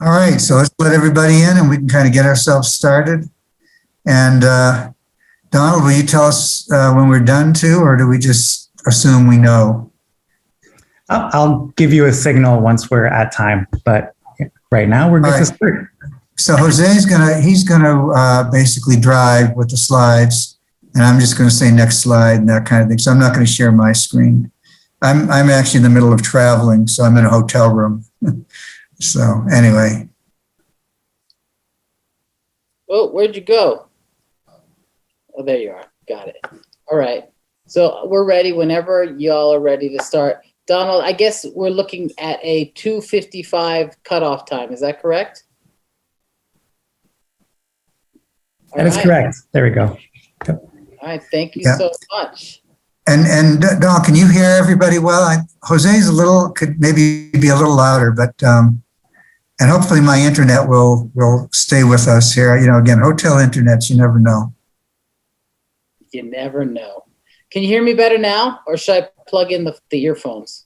All right, so let's let everybody in and we can kind of get ourselves started. And Donald, will you tell us when we're done too, or do we just assume we know? I'll give you a signal once we're at time, but right now we're good to start. So Jose's gonna basically drive with the slides, and I'm just gonna say next slide and that kind of thing. So I'm not gonna share my screen. I'm actually in the middle of traveling, so I'm in a hotel room. So anyway. Oh, where'd you go? Oh, there you are. Got it. All right. So we're ready whenever y'all are ready to start. Donald, I guess we're looking at a 2:55 cutoff time. Is that correct? That is correct. There we go. All right. Thank you so much. And Don, can you hear everybody well? Jose's could maybe be a little louder, but and hopefully my internet will stay with us here. You know, again, hotel internets, you never know. You never know. Can you hear me better now, or should I plug in the earphones?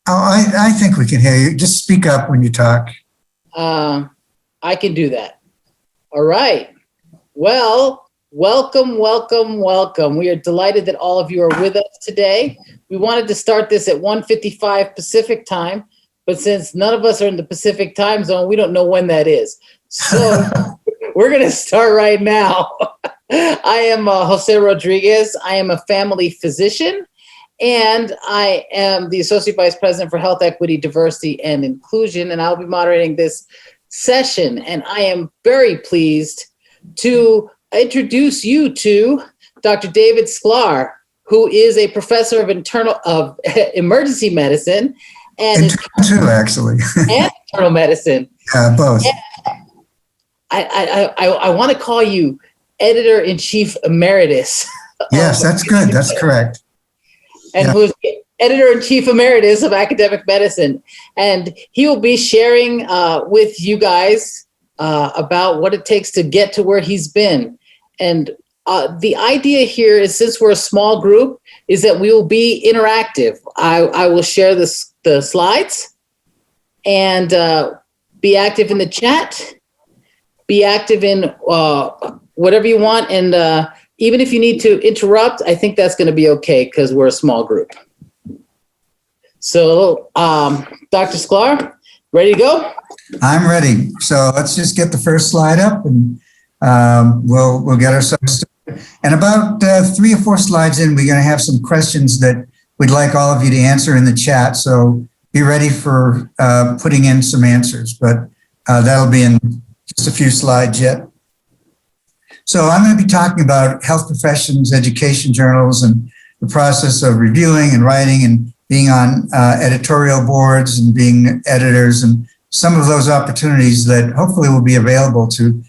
Oh, I think we can hear you. Just speak up when you talk. I can do that. All right. Well, welcome. We are delighted that all of you are with us today. We wanted to start this at 1:55 Pacific time, but since none of us are in the Pacific time zone, we don't know when that is. So we're going to start right now. I am Jose Rodriguez. I am a family physician, and I am the Associate Vice President for Health Equity, Diversity, and Inclusion, and I'll be moderating this session. And I am very pleased to introduce you to Dr. David Sklar, who is a professor of emergency medicine and internal medicine. Both. I want to call you Editor-in-Chief Emeritus. Yes, that's good. That's correct. And who's Editor-in-Chief Emeritus of Academic Medicine. And he will be sharing with you guys about what it takes to get to where he's been. And the idea here is, since we're a small group, is that we will be interactive. I will share the slides and be active in the chat, be active in whatever you want. And even if you need to interrupt, I think that's going to be okay because we're a small group. So, Dr. Sklar, ready to go? I'm ready. So let's just get the first slide up, and we'll get ourselves started. And about 3 or 4 slides in, we're going to have some questions that we'd like all of you to answer in the chat. So be ready for putting in some answers, but that'll be in just a few slides yet. So I'm going to be talking about health professions, education journals, and the process of reviewing and writing and being on editorial boards and being editors, and some of those opportunities that hopefully will be available to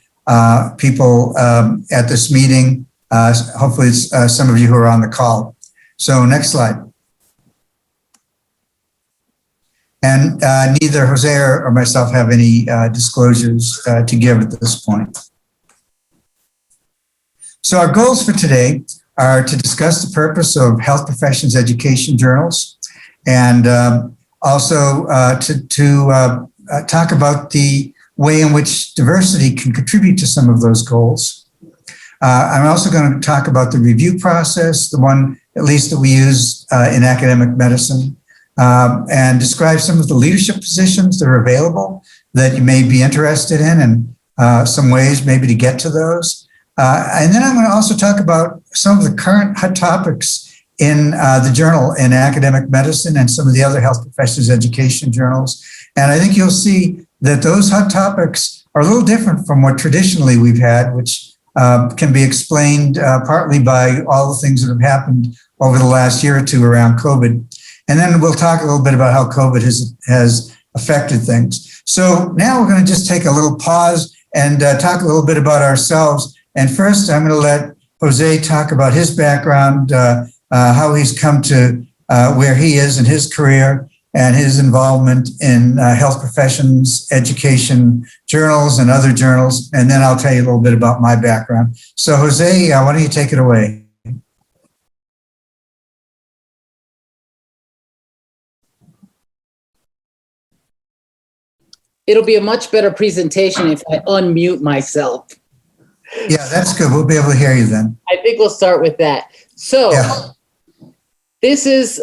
people at this meeting. Hopefully it's some of you who are on the call. So next slide. And neither Jose or myself have any disclosures to give at this point. So our goals for today are to discuss the purpose of health professions education journals, and also to talk about the way in which diversity can contribute to some of those goals. I'm also going to talk about the review process, the one at least that we use in academic medicine, and describe some of the leadership positions that are available that you may be interested in, and some ways maybe to get to those. And then I'm going to also talk about some of the current hot topics in the journal in academic medicine and some of the other health professions education journals. And I think you'll see that those hot topics are a little different from what traditionally we've had, which can be explained partly by all the things that have happened over the last year or two around COVID. And then we'll talk a little bit about how COVID has affected things. So now we're going to just take a little pause and talk a little bit about ourselves. And first, I'm going to let Jose talk about his background, how he's come to where he is in his career, and his involvement in health professions, education journals, and other journals. And then I'll tell you a little bit about my background. So Jose, why don't you take it away? it'll be a much better presentation if I unmute myself. Yeah, that's good. We'll be able to hear you then. I think we'll start with that. So Yeah. this is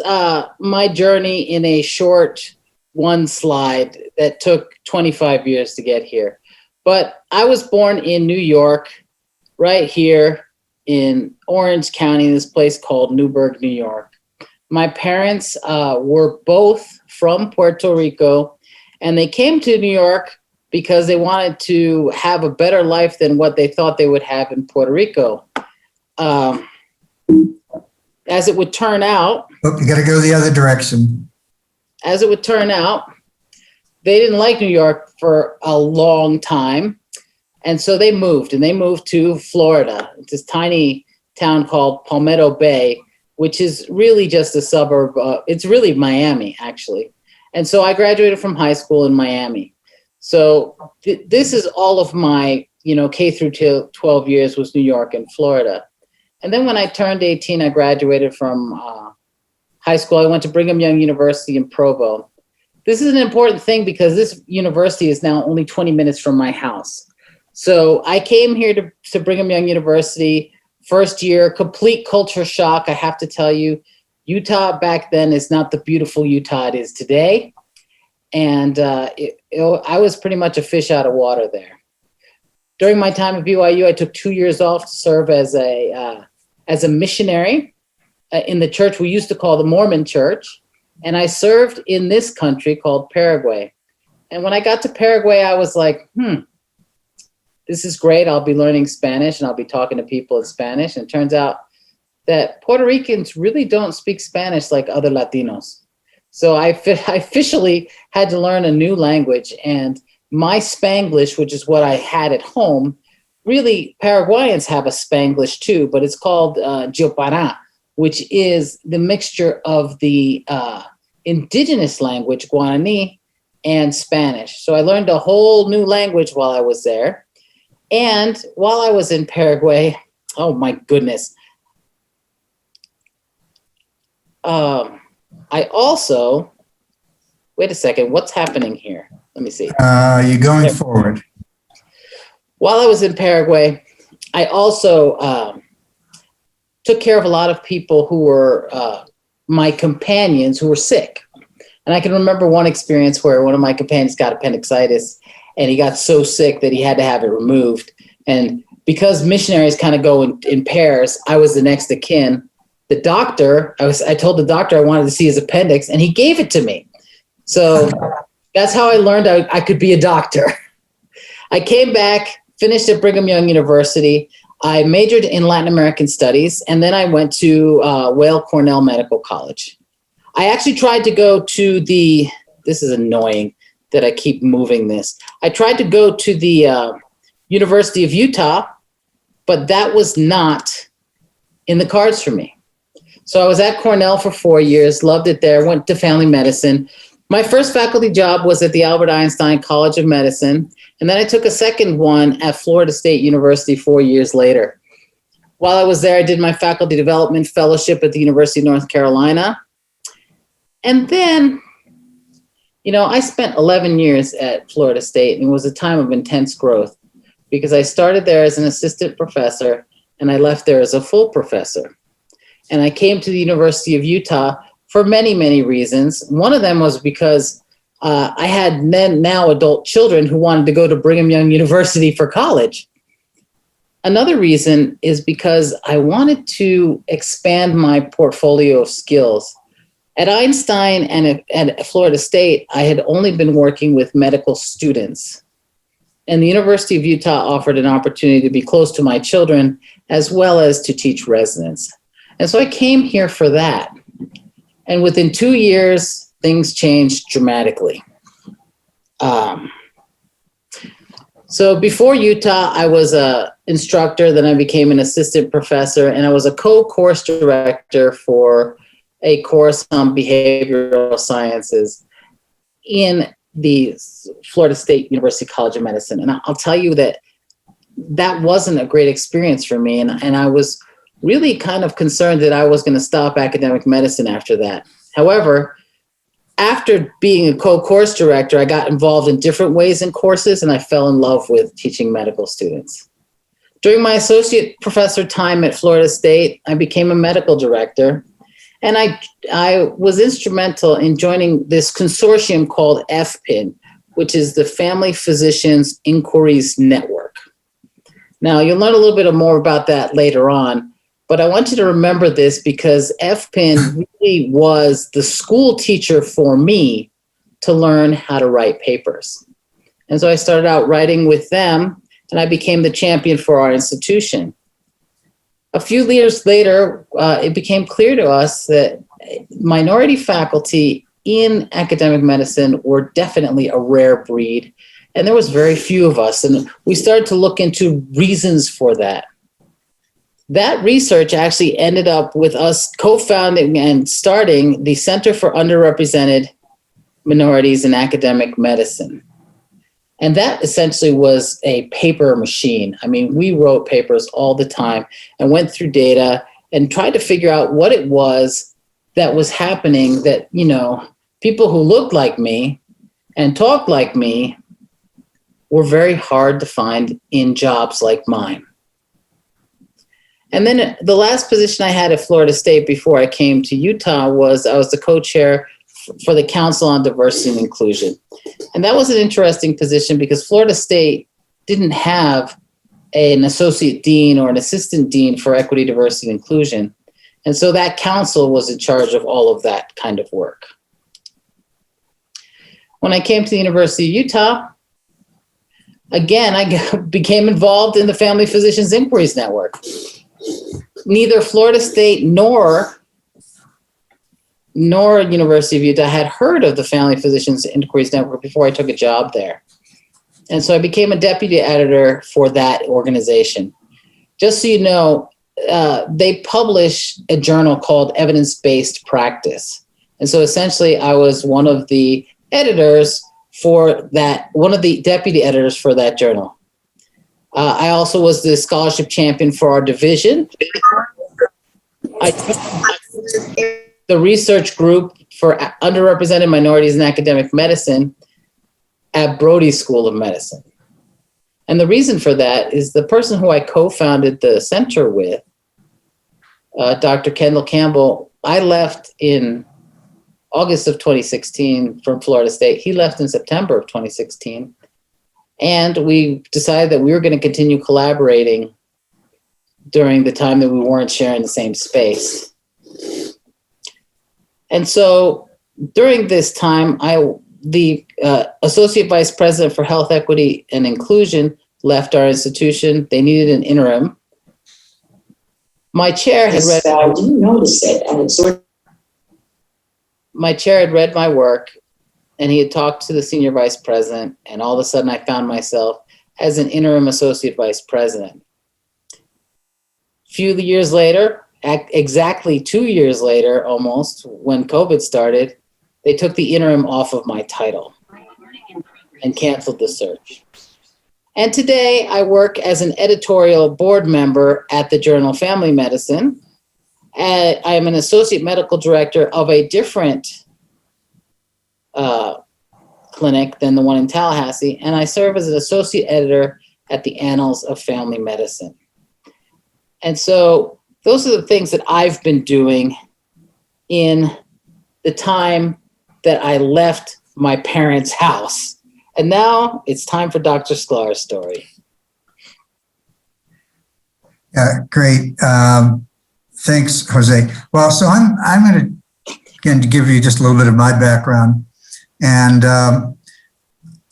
my journey in a short one slide that took 25 years to get here. But I was born in New York, right here in Orange County, this place called Newburgh, New York. My parents were both from Puerto Rico, and they came to New York because they wanted to have a better life than what they thought they would have in Puerto Rico. As it would turn out, Oh, you got to go the other direction. as it would turn out, they didn't like New York for a long time. And so they moved to Florida, this tiny town called Palmetto Bay, which is really just a suburb. It's really Miami, actually. And so I graduated from high school in Miami. So this is all of my, K through 12 years was New York and Florida. And then when I turned 18, I graduated from high school. I went to Brigham Young University in Provo. This is an important thing because this university is now only 20 minutes from my house. So I came here to Brigham Young University, first year, complete culture shock. I have to tell you, Utah back then is not the beautiful Utah it is today. And I was pretty much a fish out of water there. During my time at BYU, I took 2 years off to serve as a missionary in the church we used to call the Mormon Church. And I served in this country called Paraguay. And when I got to Paraguay, I was like, this is great. I'll be learning Spanish and I'll be talking to people in Spanish. And it turns out that Puerto Ricans really don't speak Spanish like other Latinos. So I officially had to learn a new language. And my Spanglish, which is what I had at home, really Paraguayans have a Spanglish too, but it's called Jopara, which is the mixture of the indigenous language, Guarani, and Spanish. So I learned a whole new language while I was there. And while I was in Paraguay, oh my goodness. I also, wait a second, what's happening here? Let me see. You're going forward. While I was in Paraguay, I also took care of a lot of people who were my companions who were sick. And I can remember one experience where one of my companions got appendicitis and he got so sick that he had to have it removed. And because missionaries kind of go in pairs, I was the next of kin. The doctor, I told the doctor I wanted to see his appendix and he gave it to me. So that's how I learned I could be a doctor. I came back, finished at Brigham Young University. I majored in Latin American studies, and then I went to Weill Cornell Medical College. I actually tried to go to this is annoying that I keep moving this. I tried to go to the University of Utah, but that was not in the cards for me. So I was at Cornell for 4 years, loved it there, went to family medicine. My first faculty job was at the Albert Einstein College of Medicine, and then I took a second one at Florida State University 4 years later. While I was there, I did my faculty development fellowship at the University of North Carolina. And then, I spent 11 years at Florida State, and it was a time of intense growth because I started there as an assistant professor, and I left there as a full professor. And I came to the University of Utah for many, many reasons. One of them was because I had now adult children who wanted to go to Brigham Young University for college. Another reason is because I wanted to expand my portfolio of skills. At Einstein and at Florida State, I had only been working with medical students. And the University of Utah offered an opportunity to be close to my children as well as to teach residents. And so I came here for that. And within 2 years, things changed dramatically. So before Utah, I was an instructor, then I became an assistant professor, and I was a co-course director for a course on behavioral sciences in the Florida State University College of Medicine. And I'll tell you that wasn't a great experience for me. And I was really kind of concerned that I was going to stop academic medicine after that. However, after being a co-course director, I got involved in different ways in courses, and I fell in love with teaching medical students. During my associate professor time at Florida State, I became a medical director, and I was instrumental in joining this consortium called FPIN, which is the Family Physicians Inquiries Network. Now, you'll learn a little bit more about that later on, but I want you to remember this because FPIN really was the school teacher for me to learn how to write papers. And so I started out writing with them, and I became the champion for our institution. A few years later, it became clear to us that minority faculty in academic medicine were definitely a rare breed, and there was very few of us. And we started to look into reasons for that. That research actually ended up with us co-founding and starting the Center for Underrepresented Minorities in Academic Medicine. And that essentially was a paper machine. I mean, we wrote papers all the time and went through data and tried to figure out what it was that was happening that, you know, people who looked like me and talked like me were very hard to find in jobs like mine. And then the last position I had at Florida State before I came to Utah was I was the co-chair for the Council on Diversity and Inclusion. And that was an interesting position because Florida State didn't have an associate dean or an assistant dean for equity, diversity, and inclusion. And so that council was in charge of all of that kind of work. When I came to the University of Utah, again, I became involved in the Family Physicians Inquiries Network. Neither Florida State nor University of Utah had heard of the Family Physicians Inquiries Network before I took a job there. And so I became a deputy editor for that organization. Just so you know, they publish a journal called Evidence-Based Practice. And so essentially I was one of the editors for that, one of the deputy editors for that journal. I also was the scholarship champion for our division. I took the research group for underrepresented minorities in academic medicine at Brody School of Medicine. And the reason for that is the person who I co-founded the center with, Dr. Kendall Campbell, I left in August of 2016 from Florida State. He left in September of 2016. And we decided that we were going to continue collaborating during the time that we weren't sharing the same space. And so during this time, the Associate Vice President for Health Equity and Inclusion left our institution. They needed an interim. My chair had read out. I didn't notice it. My chair had read my work, and he had talked to the senior vice president, and all of a sudden I found myself as an interim associate vice president. A few years later, exactly 2 years later almost, when COVID started, they took the interim off of my title and canceled the search. And today I work as an editorial board member at the journal Family Medicine. I am an associate medical director of a different clinic than the one in Tallahassee, and I serve as an associate editor at the Annals of Family Medicine. And so those are the things that I've been doing in the time that I left my parents' house. And now it's time for Dr. Sklar's story. Yeah, great. Thanks, Jose. Well, so I'm going to, again, to give you just a little bit of my background. And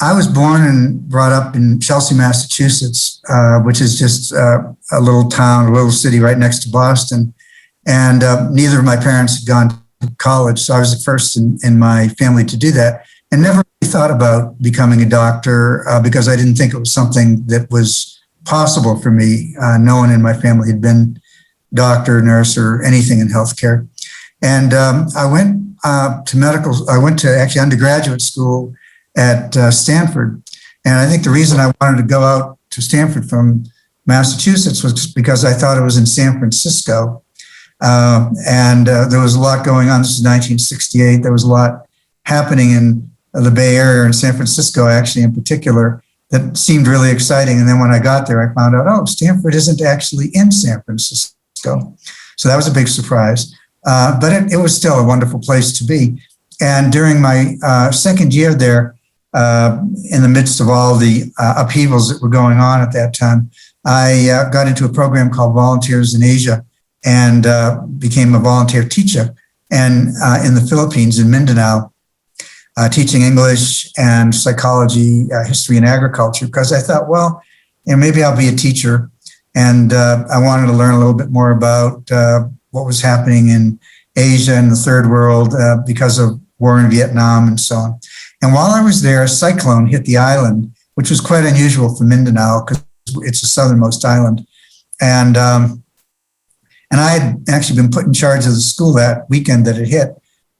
I was born and brought up in Chelsea, Massachusetts, which is just a little town, a little city right next to Boston. And neither of my parents had gone to college, so I was the first in my family to do that, and never really thought about becoming a doctor because I didn't think it was something that was possible for me. No one in my family had been doctor, nurse, or anything in healthcare. And I went I went to actually undergraduate school at Stanford. And I think the reason I wanted to go out to Stanford from Massachusetts was just because I thought it was in San Francisco. And there was a lot going on. This is 1968. There was a lot happening in the Bay Area and San Francisco, actually in particular, that seemed really exciting. And then when I got there, I found out, oh, Stanford isn't actually in San Francisco. So that was a big surprise. But it was still a wonderful place to be. And during my second year there, in the midst of all the upheavals that were going on at that time, I got into a program called Volunteers in Asia and became a volunteer teacher and in the Philippines, in Mindanao, teaching English and psychology, history and agriculture, because I thought, well, maybe I'll be a teacher. And I wanted to learn a little bit more about what was happening in Asia and the third world because of war in Vietnam and so on. And while I was there, a cyclone hit the island, which was quite unusual for Mindanao because it's the southernmost island. And I had actually been put in charge of the school that weekend that it hit.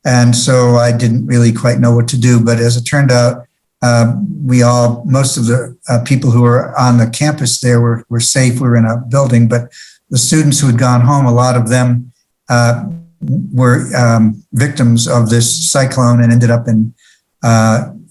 And so I didn't really quite know what to do. But as it turned out, most of the people who were on the campus there were safe. We were in a building, but the students who had gone home, a lot of them were victims of this cyclone and ended up in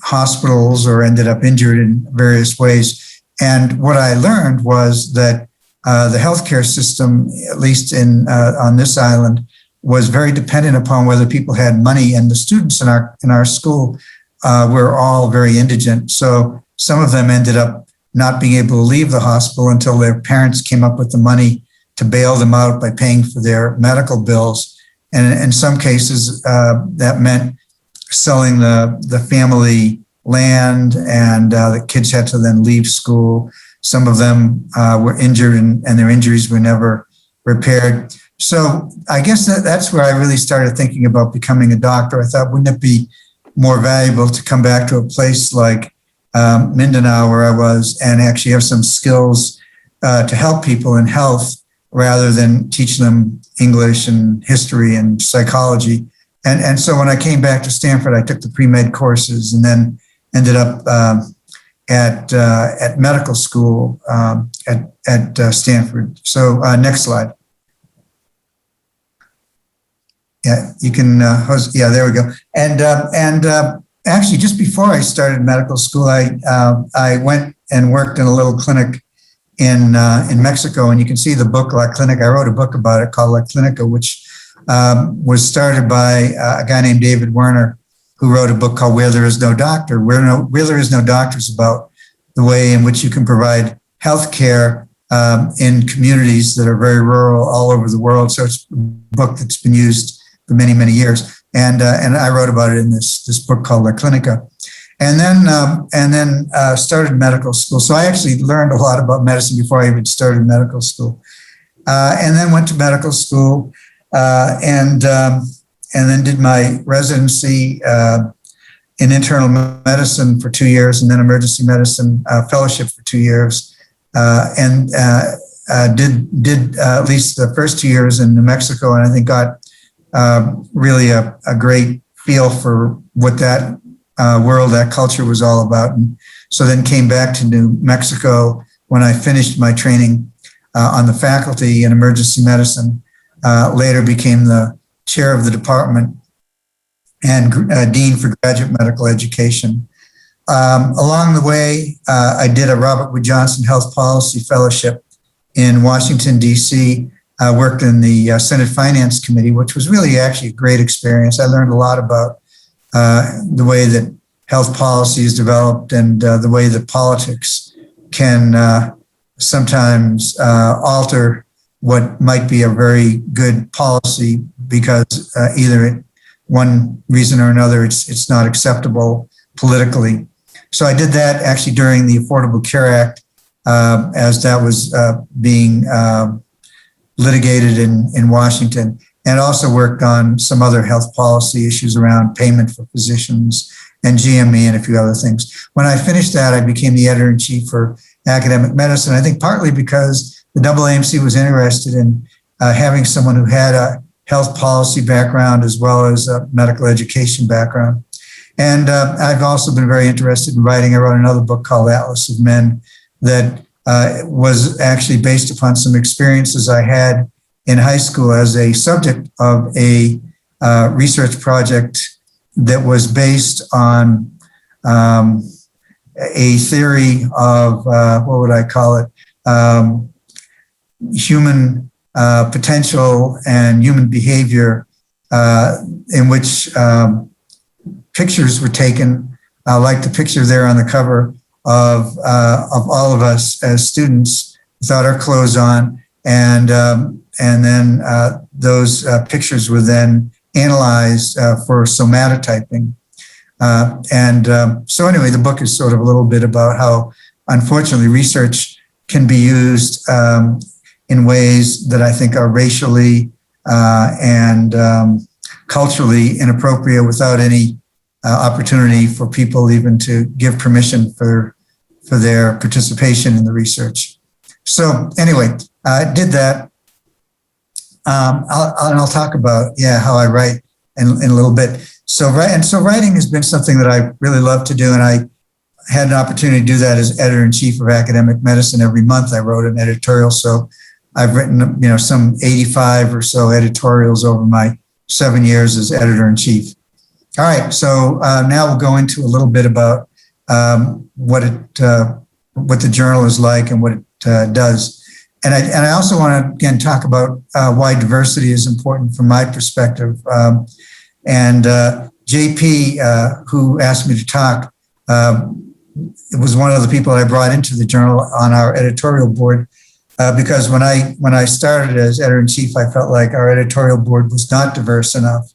hospitals or ended up injured in various ways. And what I learned was that the healthcare system, at least on this island, was very dependent upon whether people had money. And the students in our school were all very indigent. So some of them ended up not being able to leave the hospital until their parents came up with the money to bail them out by paying for their medical bills. And in some cases, that meant selling the family land, and the kids had to then leave school. Some of them were injured and their injuries were never repaired. So I guess that's where I really started thinking about becoming a doctor. I thought, wouldn't it be more valuable to come back to a place like Mindanao, where I was, and actually have some skills to help people in health rather than teach them English and history and psychology. And so when I came back to Stanford, I took the pre-med courses and then ended up at medical school at Stanford. So next slide. Yeah, you can host. Yeah, there we go. And actually, just before I started medical school, I went and worked in a little clinic in Mexico, and you can see the book La Clinica. I wrote a book about it called La Clinica, which was started by a guy named David Werner, who wrote a book called Where There Is No Doctor. Where There Is No Doctor is about the way in which you can provide health care in communities that are very rural all over the world. So it's a book that's been used for many, many years. And I wrote about it in this book called La Clinica. And then started medical school. So I actually learned a lot about medicine before I even started medical school. And then went to medical school and then did my residency in internal medicine for 2 years, and then emergency medicine fellowship for 2 years. And did at least the first 2 years in New Mexico, and I think got really a great feel for what that world, that culture was all about. And so then came back to New Mexico when I finished my training on the faculty in emergency medicine, later became the chair of the department and dean for graduate medical education. Along the way, I did a Robert Wood Johnson Health Policy Fellowship in Washington, D.C., worked in the Senate Finance Committee, which was really actually a great experience. I learned a lot about the way that health policy is developed and the way that politics can sometimes alter what might be a very good policy because either one reason or another it's not acceptable politically. So I did that actually during the Affordable Care Act as that was being litigated in Washington, and also worked on some other health policy issues around payment for physicians and GME and a few other things. When I finished that, I became the editor-in-chief for academic medicine, I think partly because the AAMC was interested in having someone who had a health policy background as well as a medical education background. And I've also been very interested in writing. I wrote another book called Atlas of Men that was actually based upon some experiences I had in high school as a subject of a research project that was based on a theory of, what would I call it, human potential and human behavior, in which pictures were taken, like the picture there on the cover of all of us as students without our clothes on, and then those pictures were then analyzed for somatotyping. So anyway, the book is sort of a little bit about how, unfortunately, research can be used in ways that I think are racially and culturally inappropriate without any opportunity for people even to give permission for their participation in the research. So anyway, I did that. I'll talk about, how I write in a little bit. So writing has been something that I really love to do, and I had an opportunity to do that as editor-in-chief of Academic Medicine. Every month I wrote an editorial, so I've written, some 85 or so editorials over my 7 years as editor-in-chief. All right, so now we'll go into a little bit about what the journal is like and what it does. And I also want to, again, talk about why diversity is important from my perspective. And JP, who asked me to talk, it was one of the people I brought into the journal on our editorial board, because when I started as editor-in-chief, I felt like our editorial board was not diverse enough,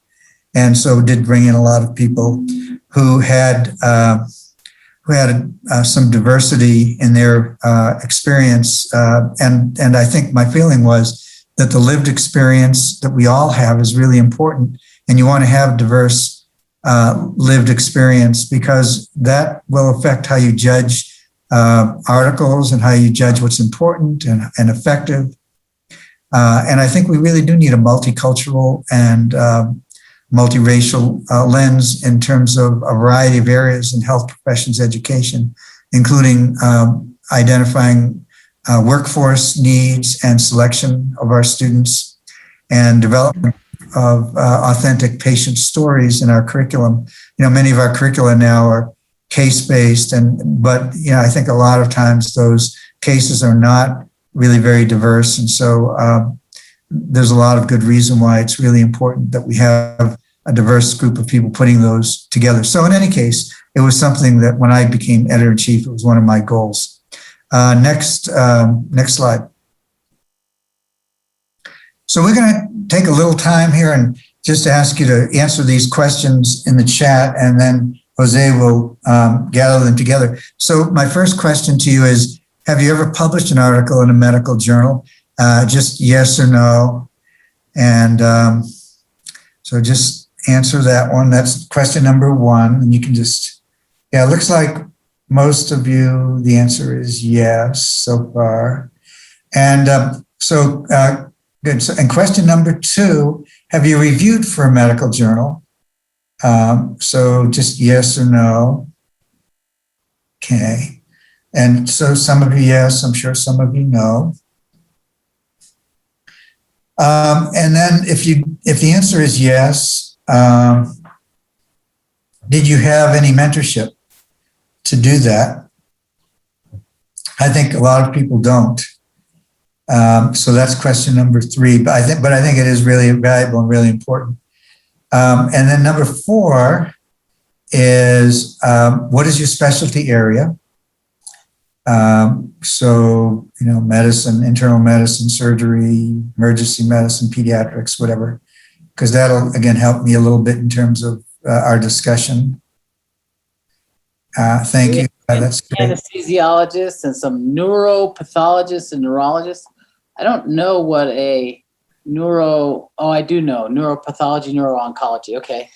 and so did bring in a lot of people who had some diversity in their experience, and I think my feeling was that the lived experience that we all have is really important, and you want to have diverse lived experience, because that will affect how you judge articles and how you judge what's important and effective. And I think we really do need a multicultural and multiracial lens in terms of a variety of areas in health professions education, including identifying workforce needs and selection of our students, and development of authentic patient stories in our curriculum. Many of our curricula now are case-based, but I think a lot of times those cases are not really very diverse, and so there's a lot of good reason why it's really important that we have a diverse group of people putting those together. So in any case, it was something that when I became editor-in-chief, it was one of my goals. Next slide. So we're going to take a little time here and just ask you to answer these questions in the chat, and then Jose will gather them together. So my first question to you is, have you ever published an article in a medical journal? Just yes or no. And so just answer that one. That's question number one. And you can just, it looks like most of you, the answer is yes so far. And good. So, and question number two, have you reviewed for a medical journal? So just yes or no. Okay. And so some of you yes, I'm sure some of you no. And then if the answer is yes, did you have any mentorship to do that? I think a lot of people don't. So that's question number three. But I think it is really valuable and really important. And then number four is, what is your specialty area? So, medicine, internal medicine, surgery, emergency medicine, pediatrics, whatever, because that'll, again, help me a little bit in terms of our discussion. Thank you. That's great. Anesthesiologists and some neuropathologists and neurologists. I don't know what I do know, neuropathology, neuro-oncology. Okay.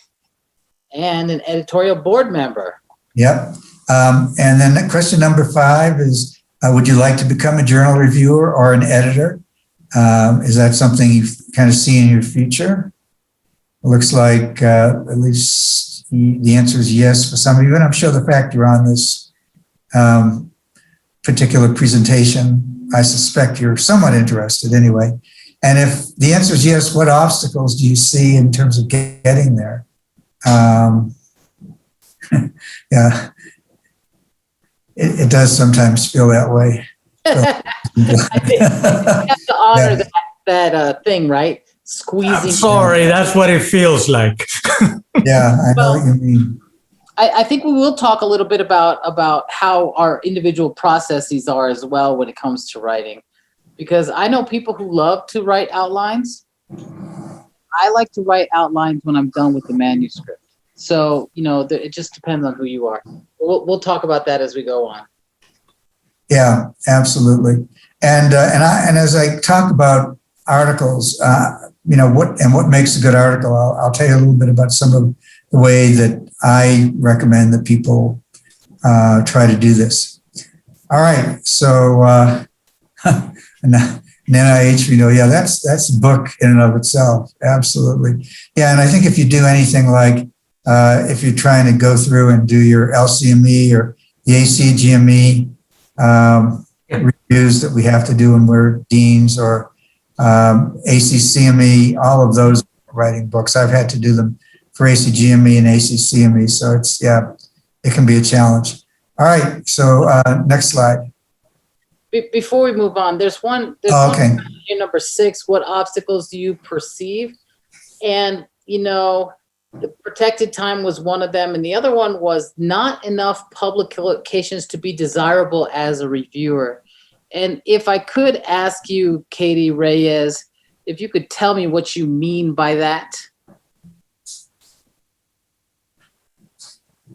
And an editorial board member. Yep. And then question number five is, would you like to become a journal reviewer or an editor? Is that something you kind of see in your future? It looks like at least the answer is yes for some of you. And I'm sure the fact you're on this particular presentation, I suspect you're somewhat interested anyway. And if the answer is yes, what obstacles do you see in terms of getting there? Yeah, it does sometimes feel that way. I think you have to honor that thing, right? Squeezing. I'm sorry, that's what it feels like. Yeah, I know what you mean. I think we will talk a little bit about how our individual processes are as well when it comes to writing, because I know people who love to write outlines. I like to write outlines when I'm done with the manuscript. So, it just depends on who you are. We'll talk about that as we go on. Yeah, absolutely. And as I talk about articles, what makes a good article, I'll tell you a little bit about some of the way that I recommend that people try to do this. All right, so NIH, that's a book in and of itself, absolutely. Yeah, and I think if you do anything like if you're trying to go through and do your LCME or the ACGME reviews that we have to do when we're deans, or ACCME, all of those writing books. I've had to do them for ACGME and ACCME, so it can be a challenge. All right, so next slide. Before we move on, there's one. Okay. Question, number 6. What obstacles do you perceive? And the protected time was one of them, and the other one was not enough publications to be desirable as a reviewer. And if I could ask you, Katie Reyes, if you could tell me what you mean by that.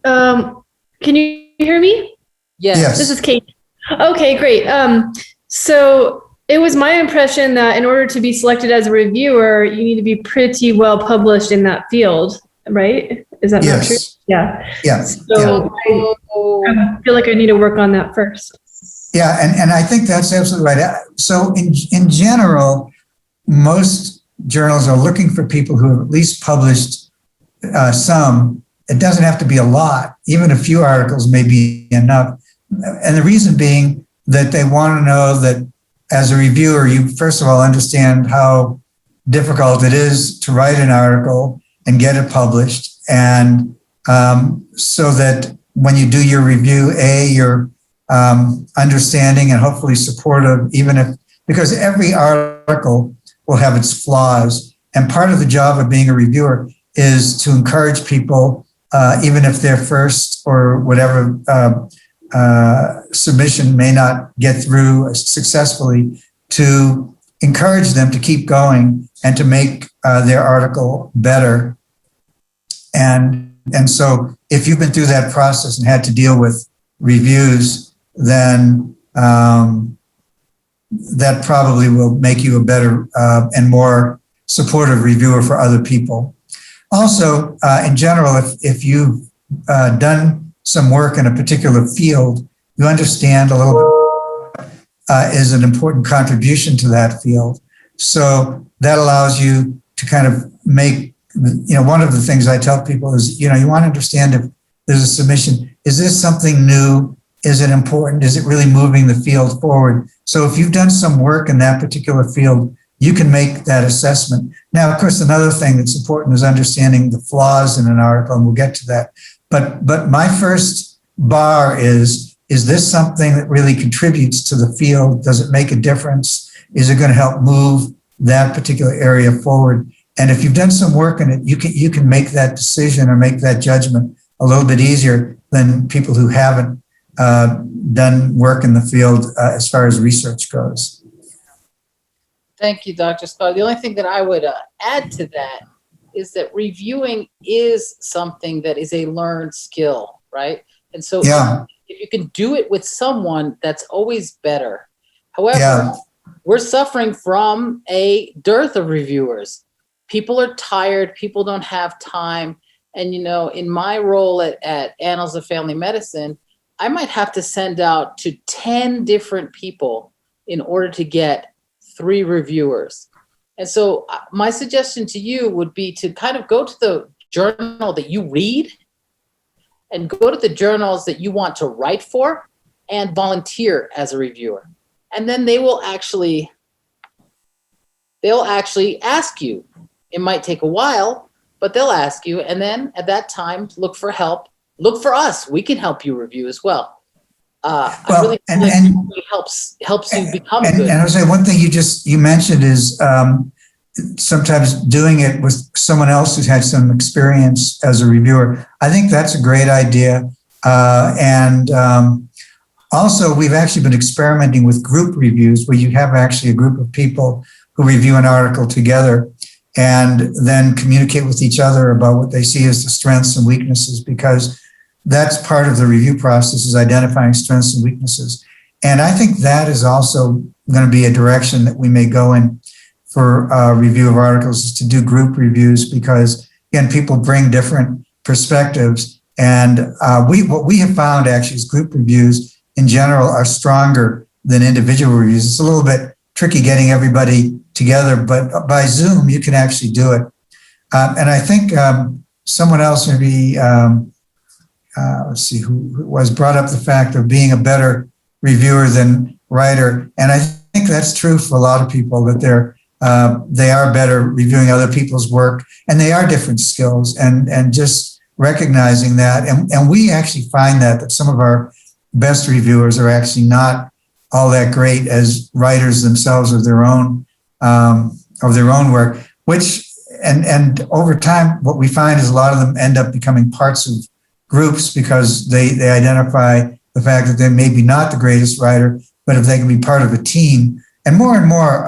Can you hear me? Yes. This is Kate. Okay, great. So it was my impression that in order to be selected as a reviewer, you need to be pretty well published in that field, right? Is that not true? Yeah. Yeah. So I feel like I need to work on that first. Yeah, and I think that's absolutely right. So in general, most journals are looking for people who have at least published some. It doesn't have to be a lot. Even a few articles may be enough. And the reason being that they want to know that as a reviewer, you first of all understand how difficult it is to write an article and get it published. And so that when you do your review, you're understanding and hopefully supportive, because every article will have its flaws. And part of the job of being a reviewer is to encourage people, even if their first or whatever submission may not get through successfully, to encourage them to keep going and to make their article better. And so if you've been through that process and had to deal with reviews, then that probably will make you a better and more supportive reviewer for other people. Also, in general, if you've done some work in a particular field, you understand a little bit is an important contribution to that field. So that allows you to kind of make, one of the things I tell people is, you want to understand if there's a submission, is this something new? Is it important? Is it really moving the field forward? So if you've done some work in that particular field, you can make that assessment. Now, of course, another thing that's important is understanding the flaws in an article, and we'll get to that. But my first bar is this something that really contributes to the field? Does it make a difference? Is it going to help move that particular area forward? And if you've done some work in it, you can make that decision or make that judgment a little bit easier than people who haven't done work in the field as far as research goes. Thank you, Dr. Scott. The only thing that I would add to that is that reviewing is something that is a learned skill, right? And so if you can do it with someone, that's always better. However, we're suffering from a dearth of reviewers. People are tired. People don't have time. And, in my role at Annals of Family Medicine, I might have to send out to 10 different people in order to get 3 reviewers. And so my suggestion to you would be to kind of go to the journal that you read and go to the journals that you want to write for and volunteer as a reviewer. And then they'll actually ask you. It might take a while, but they'll ask you. And then at that time, look for help, look for us. We can help you review as well. I Well, really feel like it really helps you become good. And I would say one thing you mentioned is sometimes doing it with someone else who's had some experience as a reviewer. I think that's a great idea. Also, we've actually been experimenting with group reviews where you have actually a group of people who review an article together and then communicate with each other about what they see as the strengths and weaknesses, because that's part of the review process, is identifying strengths and weaknesses. And I think that is also going to be a direction that we may go in for review of articles, is to do group reviews, because again, people bring different perspectives. And what we have found actually is group reviews in general are stronger than individual reviews. It's a little bit tricky getting everybody together, but by Zoom, you can actually do it. And I think someone else, maybe, let's see who was, brought up the fact of being a better reviewer than writer. And I think that's true for a lot of people, that they are better reviewing other people's work, and they are different skills, and just recognizing that. And we actually find that some of our best reviewers are actually not all that great as writers themselves of their own work, which, and over time, what we find is a lot of them end up becoming parts of groups, because they identify the fact that they're maybe not the greatest writer, but if they can be part of a team. And more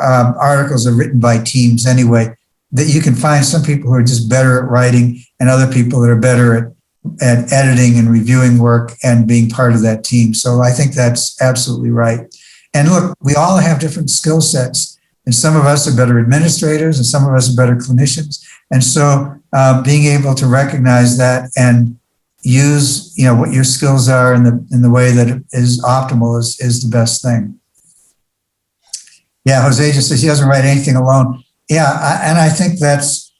articles are written by teams anyway, that you can find some people who are just better at writing and other people that are better at editing and reviewing work and being part of that team. So I think that's absolutely right. And look, we all have different skill sets, and some of us are better administrators and some of us are better clinicians. And so being able to recognize that and use, what your skills are in the way that is optimal is the best thing. Yeah, Jose just says he doesn't write anything alone. Yeah, and I think that's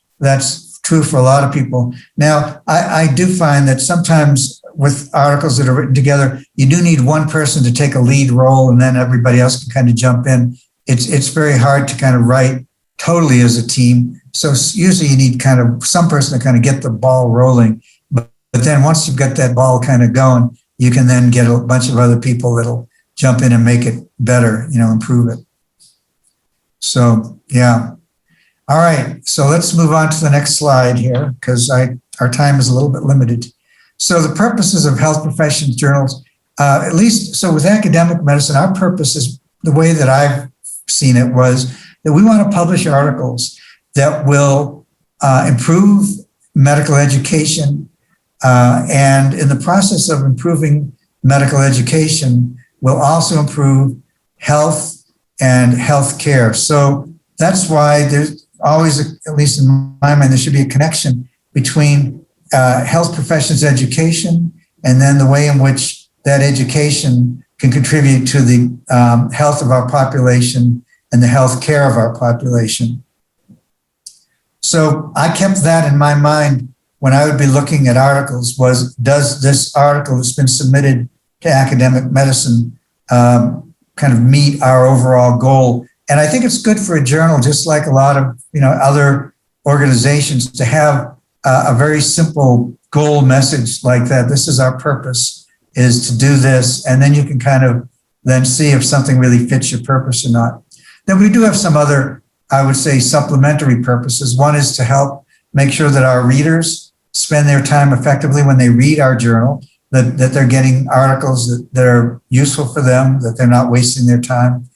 true for a lot of people. Now, I do find that sometimes with articles that are written together, you do need one person to take a lead role, and then everybody else can kind of jump in. It's very hard to kind of write totally as a team. So usually you need kind of some person to kind of get the ball rolling. But then once you've got that ball kind of going, you can then get a bunch of other people that'll jump in and make it better, improve it. So, yeah. All right. So let's move on to the next slide here, because our time is a little bit limited. So the purposes of health professions journals, at least, so with academic medicine, our purpose is, the way that I've seen it, was that we want to publish articles that will improve medical education, and in the process of improving medical education, will also improve health and health care. So that's why there's always, at least in my mind, there should be a connection between health professions education and then the way in which that education can contribute to the health of our population and the health care of our population. So I kept that in my mind when I would be looking at articles, was, does this article that's been submitted to academic medicine kind of meet our overall goal? And I think it's good for a journal, just like a lot of other organizations, to have a very simple goal message like that. This is our purpose, is to do this, and then you can kind of then see if something really fits your purpose or not. Then we do have some other, I would say, supplementary purposes. One is to help make sure that our readers spend their time effectively when they read our journal, that they're getting articles that are useful for them, that they're not wasting their time.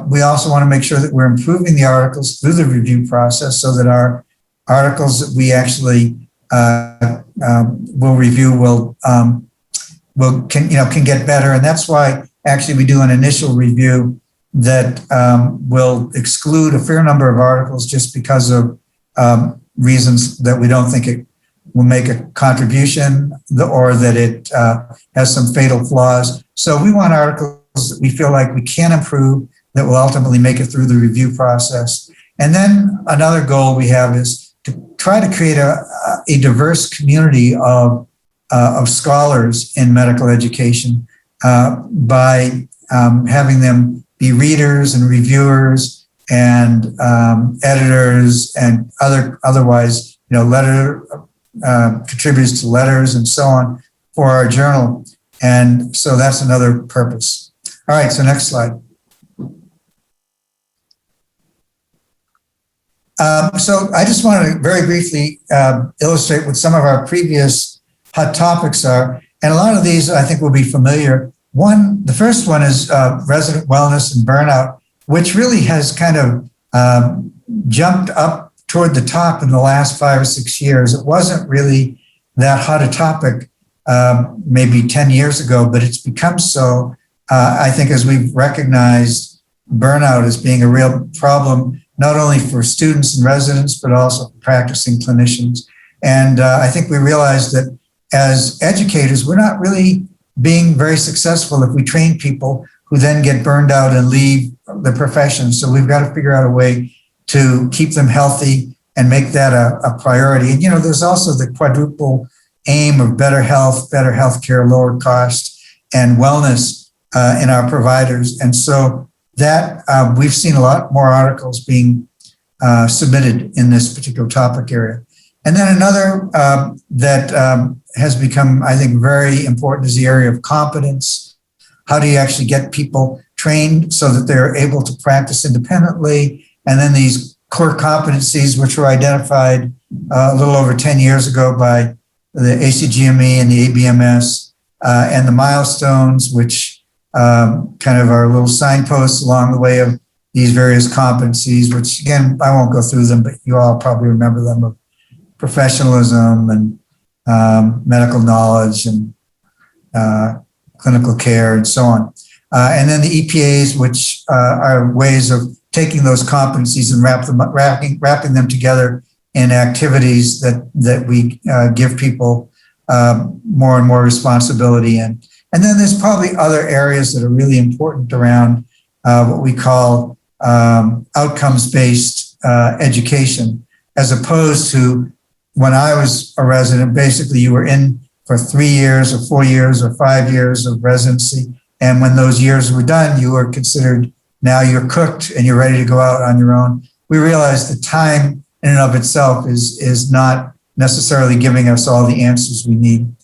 We also want to make sure that we're improving the articles through the review process, so that our articles that we actually will review can get better. And that's why actually we do an initial review that will exclude a fair number of articles just because of reasons that we don't think it will make a contribution, or that it has some fatal flaws. So we want articles that we feel like we can improve, that will ultimately make it through the review process. And then another goal we have is to try to create a diverse community of scholars in medical education by having them be readers and reviewers and editors and otherwise, letter contributors to letters and so on, for our journal. And so that's another purpose. All right, so next slide. So I just want to very briefly illustrate what some of our previous hot topics are. And a lot of these I think will be familiar. The first one is resident wellness and burnout, which really has kind of jumped up toward the top in the last 5 or 6 years. It wasn't really that hot a topic maybe 10 years ago, but it's become so, I think, as we've recognized burnout as being a real problem, not only for students and residents, but also for practicing clinicians. And I think we realized that as educators, we're not really being very successful if we train people who then get burned out and leave the profession. So we've got to figure out a way to keep them healthy and make that a priority. And, there's also the quadruple aim of better healthcare, lower cost, and wellness in our providers. And so that we've seen a lot more articles being submitted in this particular topic area. And then another that has become, I think, very important is the area of competence. How do you actually get people trained so that they're able to practice independently? And then these core competencies, which were identified a little over 10 years ago by the ACGME and the ABMS, and the milestones, which kind of are little signposts along the way of these various competencies, which, again, I won't go through them, but you all probably remember them, of professionalism and medical knowledge and clinical care and so on. And then the EPAs, which are ways of taking those competencies and wrapping them together in activities that we give people more and more responsibility in. And then there's probably other areas that are really important around what we call outcomes-based education, as opposed to when I was a resident, basically you were in for 3 years or 4 years or 5 years of residency. And when those years were done, you were considered, now you're cooked and you're ready to go out on your own. We realized that time in and of itself is not necessarily giving us all the answers we need.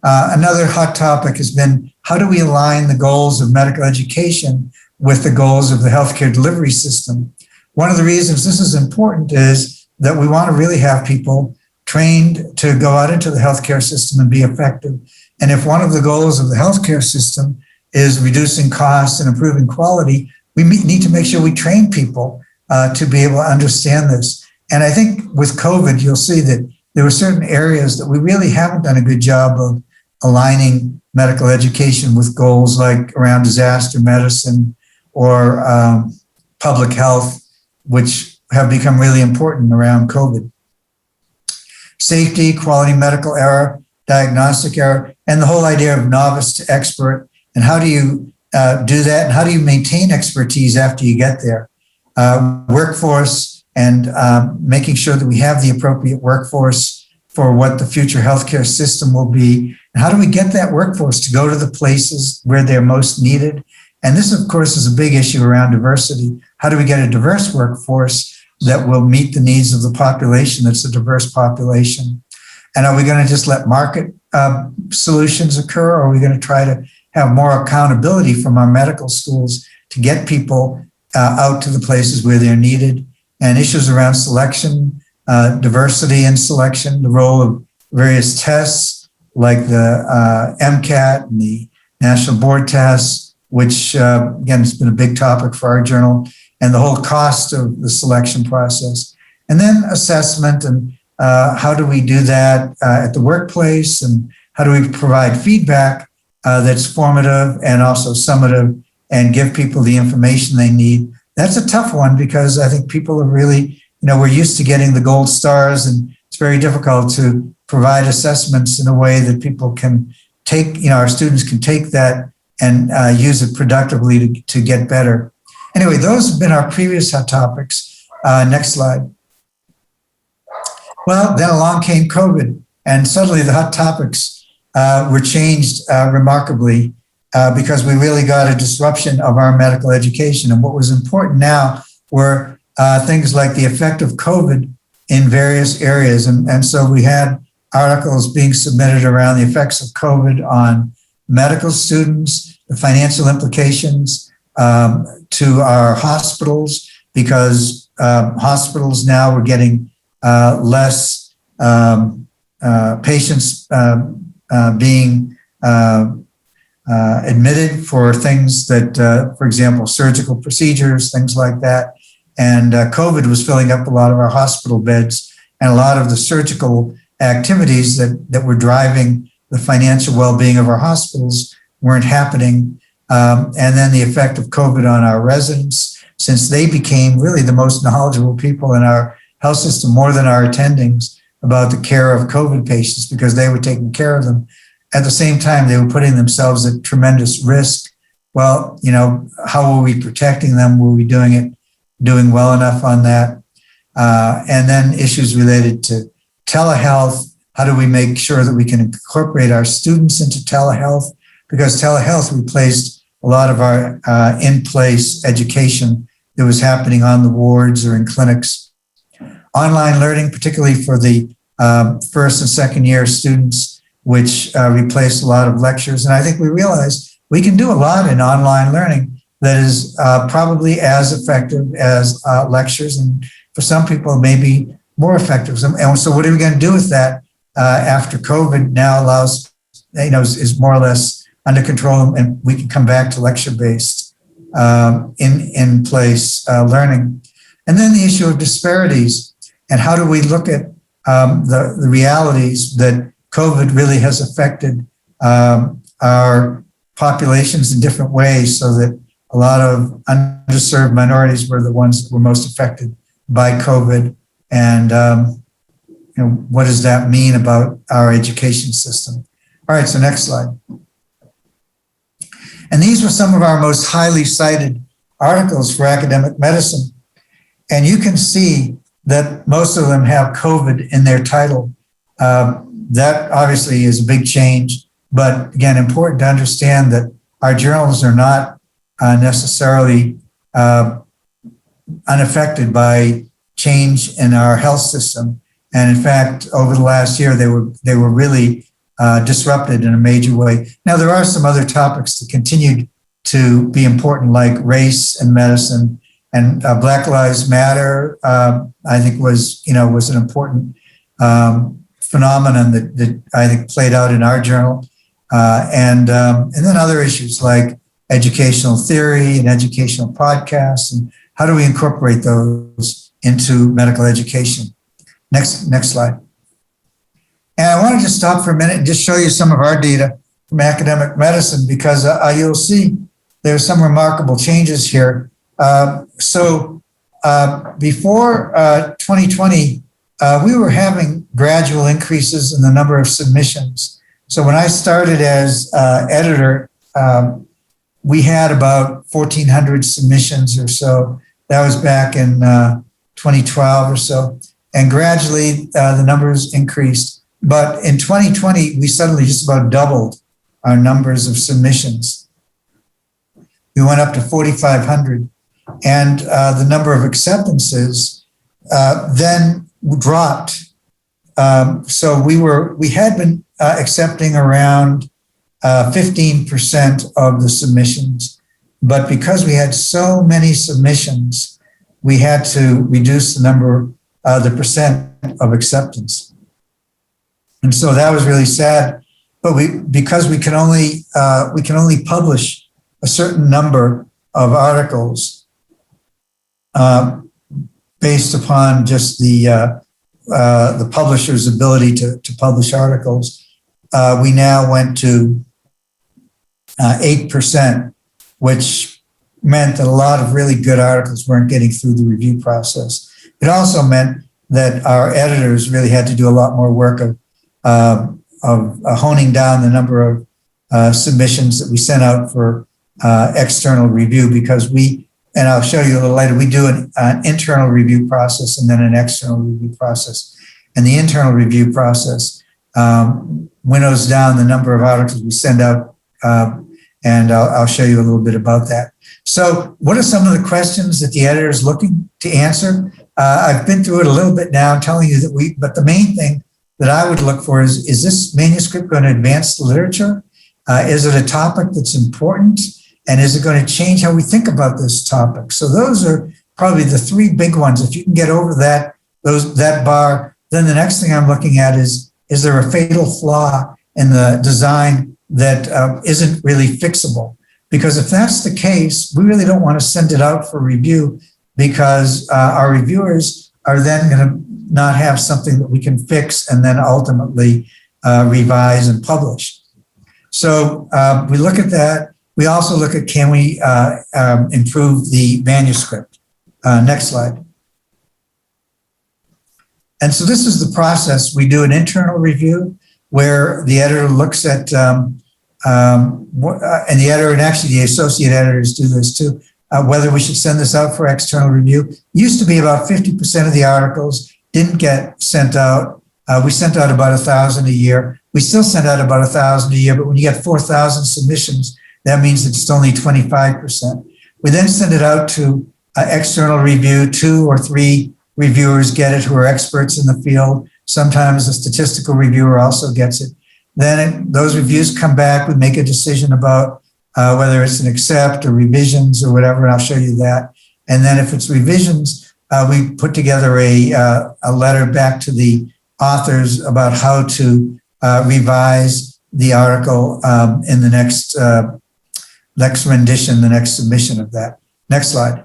Another hot topic has been, how do we align the goals of medical education with the goals of the healthcare delivery system? One of the reasons this is important is that we want to really have people trained to go out into the healthcare system and be effective. And if one of the goals of the healthcare system is reducing costs and improving quality, we need to make sure we train people to be able to understand this. And I think with COVID, you'll see that there were certain areas that we really haven't done a good job of aligning medical education with goals like around disaster medicine or public health, which have become really important around COVID. Safety, quality medical error, diagnostic error, and the whole idea of novice to expert. And how do you do that? And how do you maintain expertise after you get there? Workforce and making sure that we have the appropriate workforce for what the future healthcare system will be. And how do we get that workforce to go to the places where they're most needed? And this, of course, is a big issue around diversity. How do we get a diverse workforce that will meet the needs of the population that's a diverse population? And are we going to just let market solutions occur, or are we going to try to have more accountability from our medical schools to get people out to the places where they're needed? And issues around selection, diversity in selection, the role of various tests like the MCAT and the National Board tests, which again has been a big topic for our journal, and the whole cost of the selection process. And then assessment, and how do we do that at the workplace, and how do we provide feedback that's formative and also summative and give people the information they need? That's a tough one, because I think people are really, we're used to getting the gold stars, and it's very difficult to provide assessments in a way that people can take, our students can take that and use it productively to get better. Anyway, those have been our previous hot topics. Next slide. Well, then along came COVID, and suddenly the hot topics were changed remarkably because we really got a disruption of our medical education. And what was important now were things like the effect of COVID in various areas. And so we had articles being submitted around the effects of COVID on medical students, the financial implications to our hospitals, because hospitals now were getting less patients being admitted for things that, for example, surgical procedures, things like that. And COVID was filling up a lot of our hospital beds, and a lot of the surgical activities that were driving the financial well-being of our hospitals weren't happening. And then the effect of COVID on our residents, since they became really the most knowledgeable people in our health system, more than our attendings, about the care of COVID patients, because they were taking care of them. At the same time, they were putting themselves at tremendous risk. Well, how were we protecting them? Were we doing well enough on that? And then issues related to telehealth. How do we make sure that we can incorporate our students into telehealth? Because telehealth replaced a lot of our in-place education that was happening on the wards or in clinics. Online learning, particularly for the first and second year students, which replaced a lot of lectures. And I think we realized we can do a lot in online learning that is probably as effective as lectures, and for some people, maybe more effective. And so what are we going to do with that after COVID now allows, is more or less under control, and we can come back to lecture-based in-place learning. And then the issue of disparities, and how do we look at the realities that COVID really has affected our populations in different ways, so that a lot of underserved minorities were the ones that were most affected by COVID. And what does that mean about our education system? All right, so next slide. And these were some of our most highly cited articles for academic medicine. And you can see that most of them have COVID in their title. That obviously is a big change, but again, important to understand that our journals are not necessarily unaffected by change in our health system. And in fact, over the last year, they were really disrupted in a major way. Now, there are some other topics that continued to be important, like race and medicine, and Black Lives Matter. I think was an important phenomenon that I think played out in our journal, and then other issues like educational theory and educational podcasts, and how do we incorporate those into medical education. Next slide. And I wanted to stop for a minute and just show you some of our data from academic medicine, because you'll see there's some remarkable changes here. So before 2020, we were having gradual increases in the number of submissions. So when I started as editor, we had about 1,400 submissions or so. That was back in 2012 or so. And gradually the numbers increased. But in 2020, we suddenly just about doubled our numbers of submissions. We went up to 4,500. And the number of acceptances then dropped. So we had been accepting around 15% of the submissions, but because we had so many submissions, we had to reduce the percent of acceptance. And so that was really sad. But because we can only publish a certain number of articles based upon just the publisher's ability to publish articles, we now went to 8%, which meant that a lot of really good articles weren't getting through the review process. It also meant that our editors really had to do a lot more work of honing down the number of submissions that we sent out for external review, because and I'll show you a little later, we do an internal review process and then an external review process. And the internal review process winnows down the number of articles we send out, and I'll show you a little bit about that. So what are some of the questions that the editor is looking to answer? I've been through it a little bit now, telling you that but the main thing that I would look for is this manuscript going to advance the literature? Is it a topic that's important? And is it going to change how we think about this topic? So those are probably the three big ones. If you can get over that bar, then the next thing I'm looking at is there a fatal flaw in the design that isn't really fixable? Because if that's the case, we really don't want to send it out for review, because our reviewers are then going to not have something that we can fix and then ultimately revise and publish. So we look at that. We also look at, can we improve the manuscript? Next slide. And so this is the process. We do an internal review where the editor looks at, and the editor, and actually the associate editors do this too, whether we should send this out for external review. Used to be about 50% of the articles didn't get sent out. We sent out about 1,000 a year. We still send out about 1,000 a year, but when you get 4,000 submissions, that means it's only 25%. We then send it out to external review. 2 or 3 reviewers get it who are experts in the field. Sometimes a statistical reviewer also gets it. Then those reviews come back. We make a decision about whether it's an accept or revisions or whatever, and I'll show you that. And then if it's revisions, we put together a letter back to the authors about how to revise the article in the next rendition, the next submission of that. Next slide.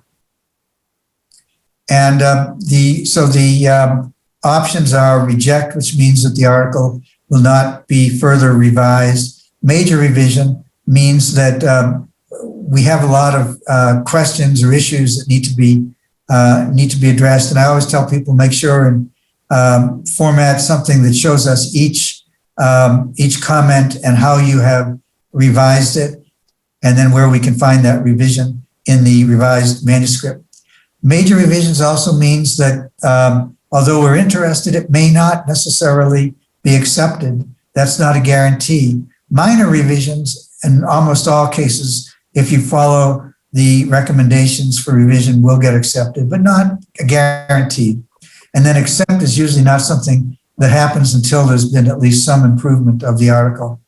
And the options are reject, which means that the article will not be further revised. Major revision means that we have a lot of questions or issues that need to be addressed. And I always tell people, make sure and format something that shows us each comment and how you have revised it, and then where we can find that revision in the revised manuscript. Major revisions also means that although we're interested, it may not necessarily be accepted. That's not a guarantee. Minor revisions, in almost all cases, if you follow the recommendations for revision, will get accepted, but not a guarantee. And then accept is usually not something that happens until there's been at least some improvement of the article.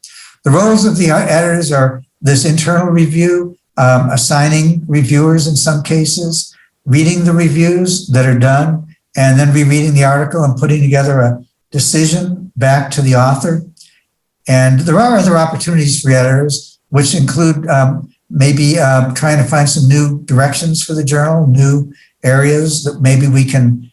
The roles of the editors are this internal review, assigning reviewers in some cases, reading the reviews that are done, and then rereading the article and putting together a decision back to the author. And there are other opportunities for editors, which include maybe trying to find some new directions for the journal, new areas that maybe we can